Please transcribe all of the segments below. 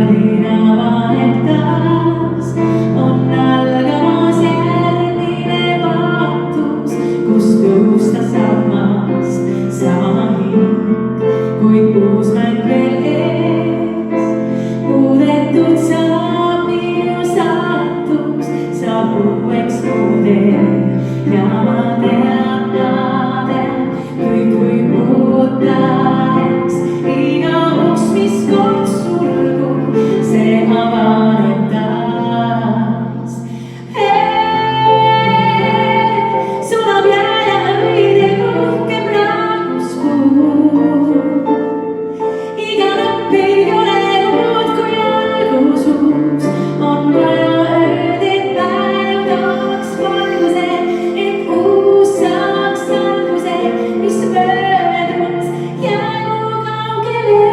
Päevin avaneb taas, on algamas järgmine vaatus, kus tõusta sammas, sama hing, kuid uus mäng veel ees. Muudetud saab minu saatus, saab uueks muudel ja ma tean naadel, kõik võib muuta eks. Iga uks, mis kord sulgub, see avaneb taas. Sulab jää ja õide rohkem rahvuskuu. Iga lõpp ei ole muud kui algus uus, on vaja ööd, et päev tooks valguse, et uus saaks alguse, mis möödus jäägu kaugele.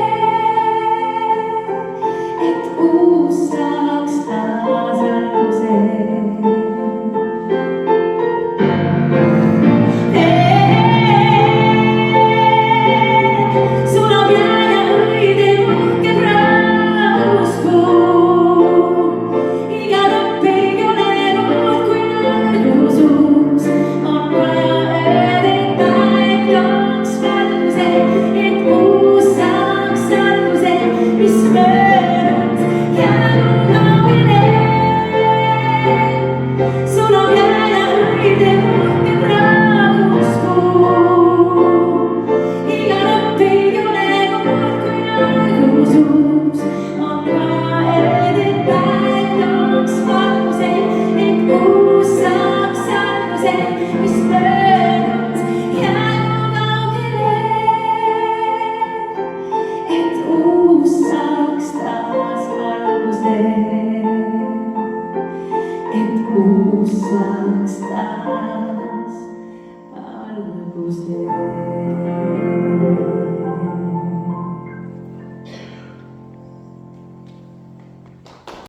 Et uus saaks taas alguse. Sulab jää ja õide rohkem rahvuskuu. Iga lõpp ei ole muud kui algus uus, on vaja ööd, et päev tooks valguse, et uus saaks alguse, mis möödus jäägu kaugele. Sulab jää ja õide rohkem rahvuskuu. Iga lõpp ei ole muud kui algus uus, on vaja ööd, et päev tooks valguse, et uus saaks alguse, mis möödus jäägu kaugele. Et uus saaks taas alguse, et uus saaks taas alguse.